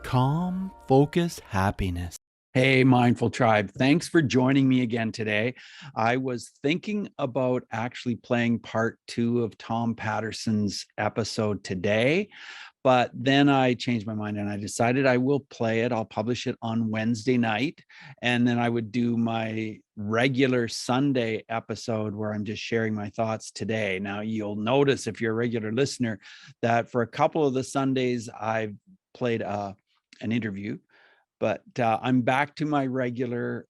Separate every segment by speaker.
Speaker 1: Calm, focus, happiness. Hey, Mindful Tribe. Thanks for joining me again today. I was thinking about actually playing part 2 of Tom Patterson's episode today, but then I changed my mind and I decided I will play it. I'll publish it on Wednesday night, and then I would do my regular Sunday episode where I'm just sharing my thoughts today. Now, you'll notice if you're a regular listener that for a couple of the Sundays, I've played an interview, but I'm back to my regular,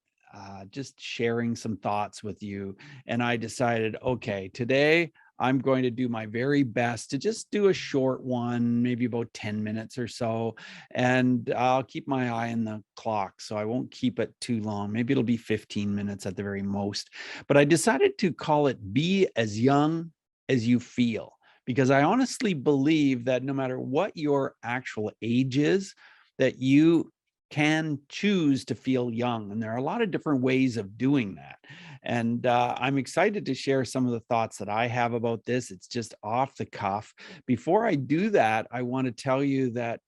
Speaker 1: just sharing some thoughts with you. And I decided, okay, today I'm going to do my very best to just do a short one, maybe about 10 minutes or so. And I'll keep my eye on the clock, so I won't keep it too long. Maybe it'll be 15 minutes at the very most. But I decided to call it Be as Young as You Feel, because I honestly believe that no matter what your actual age is, that you can choose to feel young. And there are a lot of different ways of doing that. And I'm excited to share some of the thoughts that I have about this. It's just off the cuff. Before I do that, I want to tell you that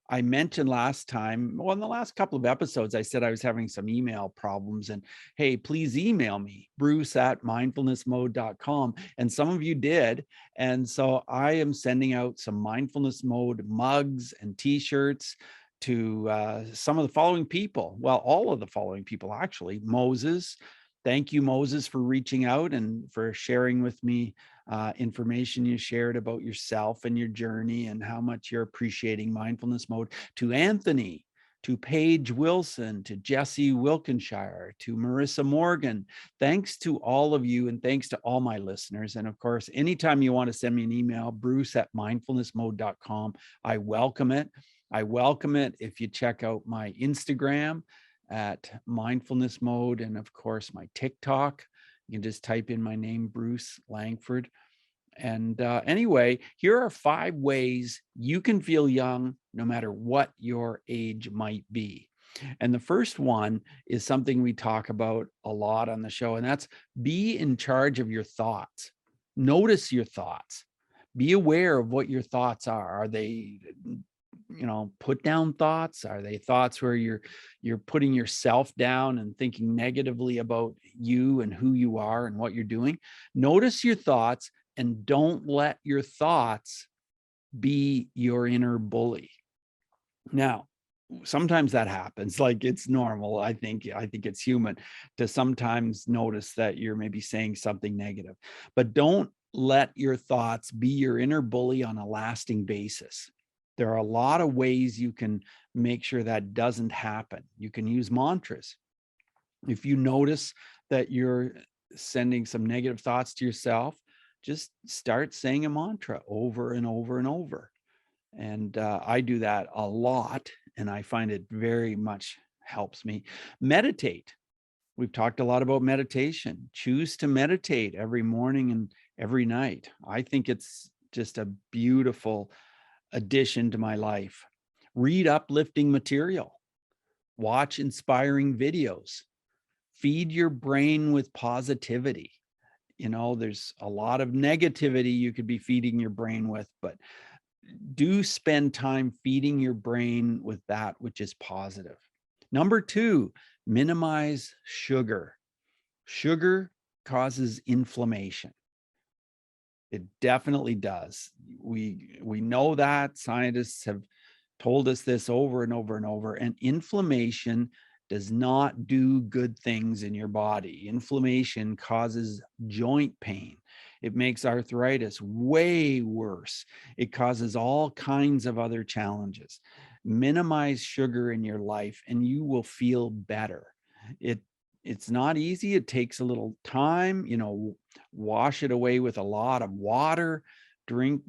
Speaker 1: I mentioned last time, well, in the last couple of episodes, I said I was having some email problems, and hey, please email me, bruce@mindfulnessmode.com. And some of you did. And so I am sending out some mindfulness mode mugs and t-shirts to some of the following people. Well, all of the following people, actually. Moses. Thank you, Moses, for reaching out and for sharing with me information you shared about yourself and your journey and how much you're appreciating mindfulness mode. To Anthony, to Paige Wilson, to Jesse Wilkinshire, to Marissa Morgan. Thanks to all of you, and thanks to all my listeners. And of course, anytime you want to send me an email, bruce@mindfulnessmode.com, I welcome it. I welcome it if you check out my Instagram at mindfulness mode, and of course my TikTok. You can just type in my name, Bruce Langford. And anyway, here are 5 ways you can feel young no matter what your age might be. And the first one is something we talk about a lot on the show, and that's be in charge of your thoughts. Notice your thoughts. Be aware of what your thoughts are. Are they put down thoughts? Are they thoughts where you're putting yourself down and thinking negatively about you and who you are and what you're doing? Notice your thoughts and don't let your thoughts be your inner bully. Now, sometimes that happens. Like, it's normal. I think it's human to sometimes notice that you're maybe saying something negative, but don't let your thoughts be your inner bully on a lasting basis. There are a lot of ways you can make sure that doesn't happen. You can use mantras. If you notice that you're sending some negative thoughts to yourself, just start saying a mantra over and over and over. And I do that a lot, and I find it very much helps me. Meditate. We've talked a lot about meditation. Choose to meditate every morning and every night. I think it's just a beautiful addition to my life. Read uplifting material. Watch inspiring videos. Feed your brain with positivity. There's a lot of negativity you could be feeding your brain with, but do spend time feeding your brain with that which is positive. Number 2, minimize sugar. Sugar causes inflammation. It definitely does. We know that. Scientists have told us this over and over and over. And inflammation does not do good things in your body. Inflammation causes joint pain. It makes arthritis way worse. It causes all kinds of other challenges. Minimize sugar in your life and you will feel better. It's not easy. It takes a little time. Wash it away with a lot of water. Drink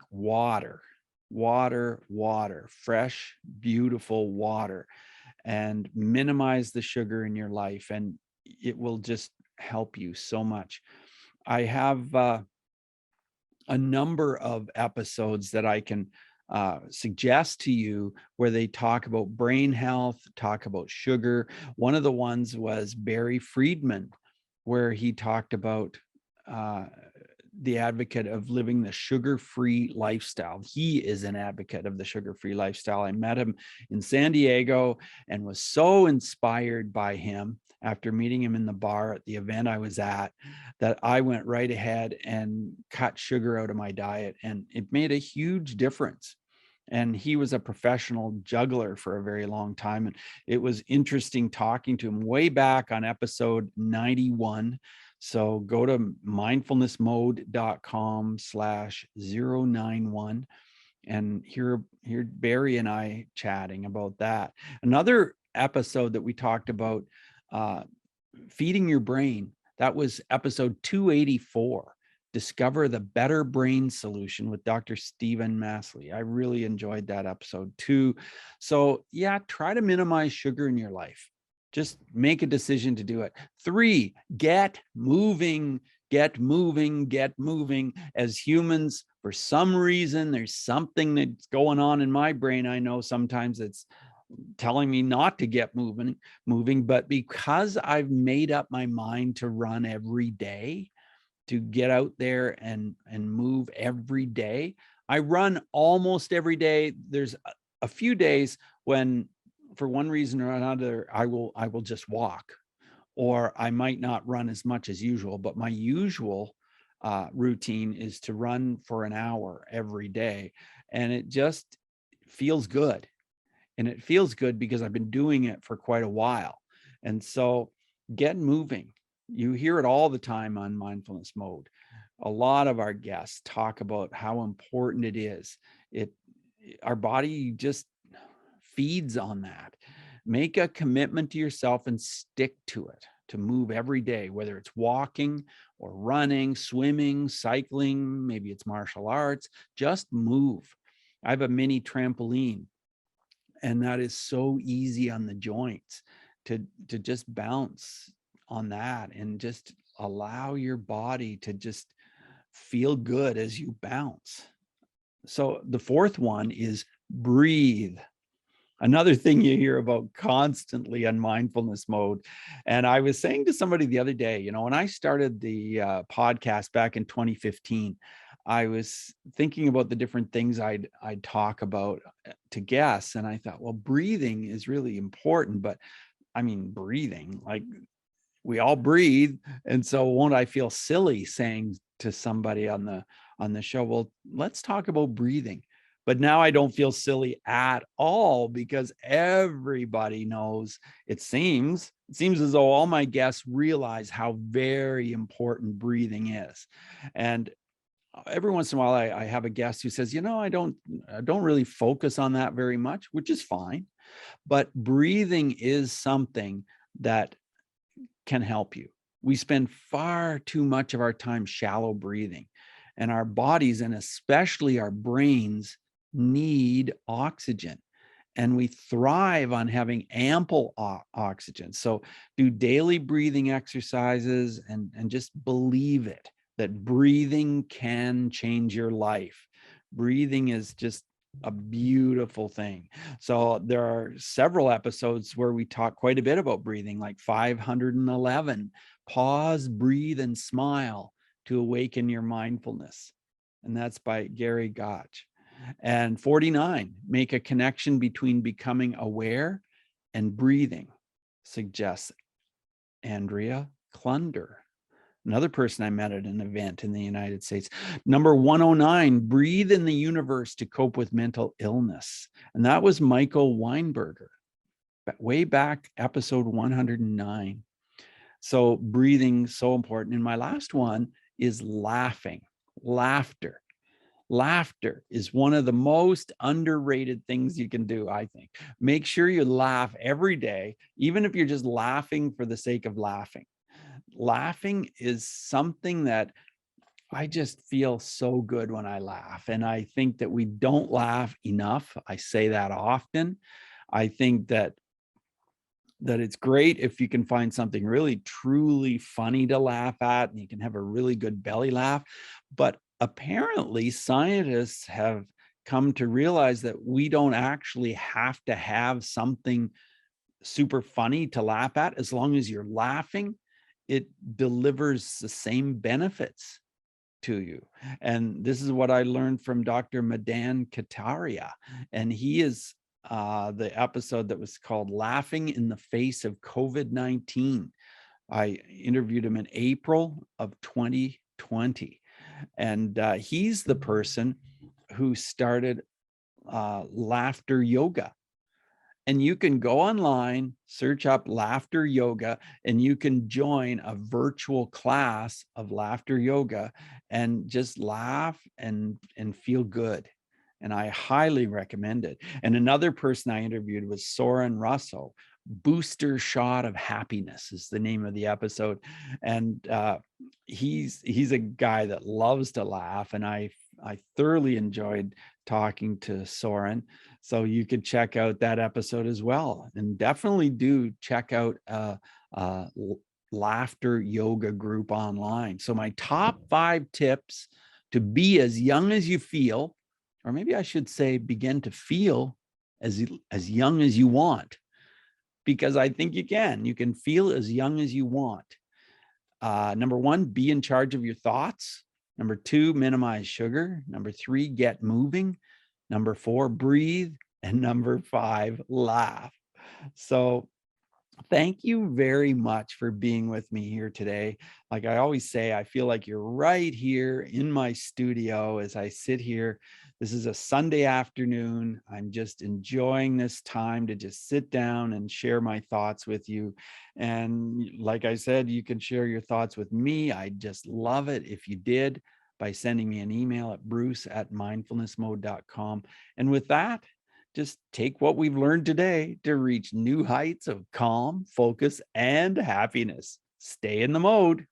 Speaker 1: water. Water, fresh, beautiful water, and minimize the sugar in your life, and it will just help you so much. I have a number of episodes that I can suggest to you where they talk about brain health, talk about sugar. One of the ones was Barry Friedman, where he talked about the advocate of living the sugar-free lifestyle. He is an advocate of the sugar-free lifestyle. I met him in San Diego and was so inspired by him after meeting him in the bar at the event I was at, that I went right ahead and cut sugar out of my diet, and it made a huge difference. And he was a professional juggler for a very long time, and it was interesting talking to him way back on episode 91. So go to mindfulnessmode.com/091 and hear Barry and I chatting about that. Another episode that we talked about, uh, feeding your brain, that was episode 284. Discover the Better Brain Solution with Dr. Stephen Masley. I really enjoyed that episode too. So yeah, try to minimize sugar in your life. Just make a decision to do it. 3, get moving, get moving, get moving. As humans, for some reason, there's something that's going on in my brain. I know sometimes it's telling me not to get moving, but because I've made up my mind to run every day, to get out there and move every day. I run almost every day. There's a few days when, for one reason or another, I will just walk, or I might not run as much as usual. But my usual routine is to run for an hour every day, and it just feels good. And it feels good because I've been doing it for quite a while. And so get moving. You hear it all the time on Mindfulness Mode. A lot of our guests talk about how important it is. Our body just feeds on that. Make a commitment to yourself and stick to it, to move every day, whether it's walking or running, swimming, cycling, maybe it's martial arts. Just move. I have a mini trampoline, and that is so easy on the joints to just bounce on that and just allow your body to just feel good as you bounce. So the fourth one is breathe. Another thing you hear about constantly on Mindfulness Mode. And I was saying to somebody the other day, when I started the podcast back in 2015, I was thinking about the different things I'd talk about to guests. And I thought, well, breathing is really important. But I mean, breathing, like, we all breathe. And so won't I feel silly saying to somebody on the show, well, let's talk about breathing. But now I don't feel silly at all, because everybody knows, it seems as though all my guests realize how very important breathing is. And every once in a while I have a guest who says, I don't really focus on that very much, which is fine. But breathing is something that can help you. We spend far too much of our time shallow breathing, and our bodies, and especially our brains, need oxygen, and we thrive on having ample oxygen. So do daily breathing exercises, and just believe it, that breathing can change your life. Breathing is just a beautiful thing. So there are several episodes where we talk quite a bit about breathing, like 511, pause, breathe, and smile to awaken your mindfulness. And that's by Gary Gotch. And 49, make a connection between becoming aware and breathing, suggests Andrea Klunder, another person I met at an event in the United States. Number 109, breathe in the universe to cope with mental illness. And that was Michael Weinberger, way back episode 109. So breathing, so important. And my last one is laughing, laughter. Laughter is one of the most underrated things you can do, I think. Make sure you laugh every day, even if you're just laughing for the sake of laughing. Laughing is something that I just feel so good when I laugh. And I think that we don't laugh enough. I say that often. I think that it's great if you can find something really truly funny to laugh at, and you can have a really good belly laugh. But apparently scientists have come to realize that we don't actually have to have something super funny to laugh at. As long as you're laughing, it delivers the same benefits to you. And this is what I learned from Dr. Madan Kataria. And he is the episode that was called Laughing in the Face of COVID-19. I interviewed him in April of 2020. And he's the person who started laughter yoga. And you can go online, search up laughter yoga, and you can join a virtual class of laughter yoga and just laugh and feel good. And I highly recommend it. And another person I interviewed was Soren Russo. Booster Shot of Happiness is the name of the episode. And he's a guy that loves to laugh. And I thoroughly enjoyed talking to Soren. So you could check out that episode as well. And definitely do check out laughter yoga group online. So my top 5 tips to be as young as you feel, or maybe I should say begin to feel as young as you want, because I think you can feel as young as you want. Number 1, be in charge of your thoughts. Number 2, minimize sugar. Number 3, get moving. Number 4, breathe. And number 5, laugh. So thank you very much for being with me here today. Like I always say, I feel like you're right here in my studio as I sit here. This is a Sunday afternoon. I'm just enjoying this time to just sit down and share my thoughts with you. And like I said, you can share your thoughts with me. I just love it if you did by sending me an email at bruce@mindfulnessmode.com. And with that, just take what we've learned today to reach new heights of calm, focus, and happiness. Stay in the mode.